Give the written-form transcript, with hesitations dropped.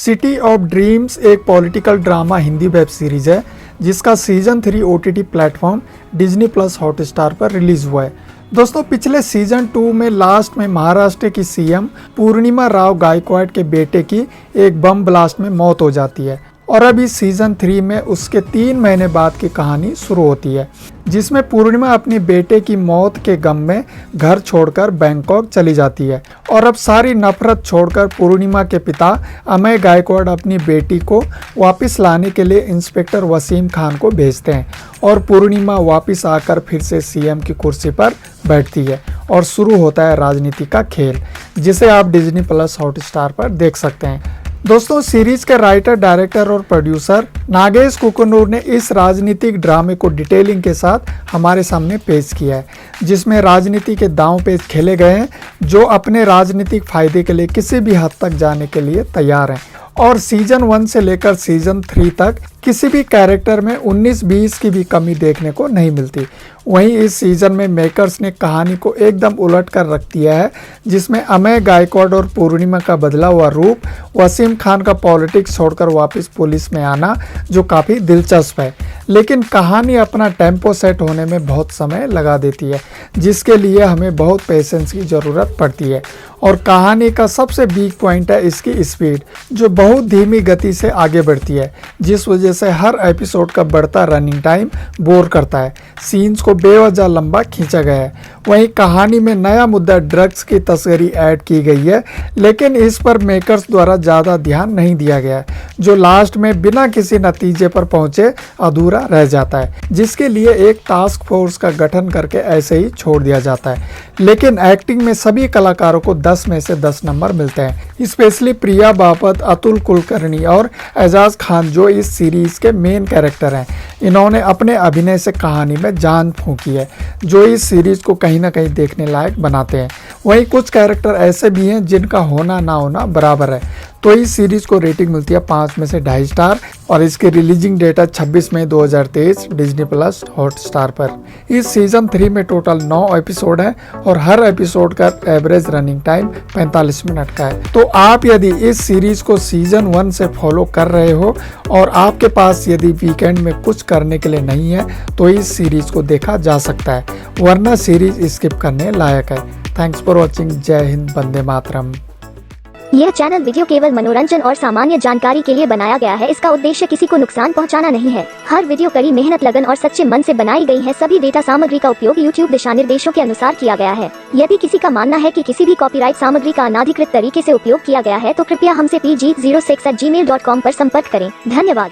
City of dreams एक political drama Hindi web series है जिसका season 3 OTT platform Disney plus Hotstar पर release हुआ है। दोस्तों, पिछले सीजन 2 में लास्ट में महाराष्ट्र की सीएम पूर्णिमा राव गायकवाड के बेटे की एक बम ब्लास्ट में मौत हो जाती है और अब इस सीजन 3 में उसके 3 महीने बाद की कहानी शुरू होती है, जिसमें पूर्णिमा अपनी बेटे की मौत के गम में घर छोड़कर बैंकॉक चली जाती है और अब सारी नफरत छोड़कर पूर्णिमा के पिता अमय गायकवाड अपनी बेटी को वापस लाने के लिए इंस्पेक्टर वसीम खान को भेजते हैं और पूर्णिमा वापस आकर फिर से सीएम की कुर्सी पर बैठती है और शुरू होता है राजनीति का खेल, जिसे आप डिज्नी प्लस हॉटस्टार पर देख सकते हैं। दोस्तों, सीरीज के राइटर, डायरेक्टर और प्रोड्यूसर नागेश कुकुनूर ने इस राजनीतिक ड्रामे को डिटेलिंग के साथ हमारे सामने पेश किया है, जिसमें राजनीति के दांव पेच खेले गए हैं जो अपने राजनीतिक फायदे के लिए किसी भी हद तक जाने के लिए तैयार हैं और सीजन 1 से लेकर सीजन 3 तक किसी भी कैरेक्टर में 19-20 की भी कमी देखने को नहीं मिलती। वहीं इस सीजन में मेकर्स ने कहानी को एकदम उलट कर रख दिया है, जिसमें अमय गायकवाड और पूर्णिमा का बदला हुआ रूप, वसीम खान का पॉलिटिक्स छोड़कर वापस पुलिस में आना, जो काफ़ी दिलचस्प है। लेकिन कहानी अपना टेम्पो सेट होने में बहुत समय लगा देती है, जिसके लिए हमें बहुत पेशेंस की ज़रूरत पड़ती है और कहानी का सबसे वीक पॉइंट है इसकी स्पीड, जो बहुत धीमी गति से आगे बढ़ती है, जिस वजह से हर एपिसोड का बढ़ता रनिंग टाइम बोर करता है। सीन्स को बेवजह लंबा खींचा गया है। वहीं कहानी में नया मुद्दा ड्रग्स की तस्करी ऐड की गई है, लेकिन इस पर मेकर्स द्वारा ज़्यादा ध्यान नहीं दिया गया है, जो लास्ट में बिना किसी नतीजे पर पहुंचे अधूरा रह जाता है, जिसके लिए एक टास्क फोर्स का गठन करके ऐसे ही छोड़ दिया जाता है। लेकिन एक्टिंग में सभी कलाकारों को 10 में से 10 नंबर मिलते हैं, स्पेशली प्रिया बापत, अतुल कुलकर्णी और एजाज खान, जो इस सीरीज के मेन कैरेक्टर हैं। इन्होंने अपने अभिनय से कहानी में जान फूंकी है, जो इस सीरीज को कहीं ना कहीं देखने लायक बनाते हैं। वहीं कुछ कैरेक्टर ऐसे भी हैं जिनका होना ना होना बराबर है। तो इस सीरीज को रेटिंग मिलती है 5 में से 2.5 स्टार और इसकी रिलीजिंग डेट है 26 मई 2023 डिज्नी प्लस हॉटस्टार पर। इस सीजन 3 में टोटल 9 एपिसोड है और हर एपिसोड का एवरेज रनिंग टाइम 45 मिनट का है। तो आप यदि इस सीरीज को सीजन 1 से फॉलो कर रहे हो और आपके पास यदि वीकेंड में कुछ करने के लिए नहीं है, तो इस सीरीज को देखा जा सकता है, वरना सीरीज स्किप करने लायक है। Thanks for watching. जय हिंद, वंदे मातरम। यह चैनल वीडियो केवल मनोरंजन और सामान्य जानकारी के लिए बनाया गया है। इसका उद्देश्य किसी को नुकसान पहुंचाना नहीं है। हर वीडियो कड़ी मेहनत, लगन और सच्चे मन से बनाई गई है। सभी डेटा सामग्री का उपयोग YouTube दिशा निर्देशों के अनुसार किया गया है। यदि किसी का मानना है कि किसी भी कॉपीराइट सामग्री का अनाधिकृत तरीके से उपयोग किया गया है, तो कृपया हमसे pg06@gmail.com पर संपर्क करें। धन्यवाद।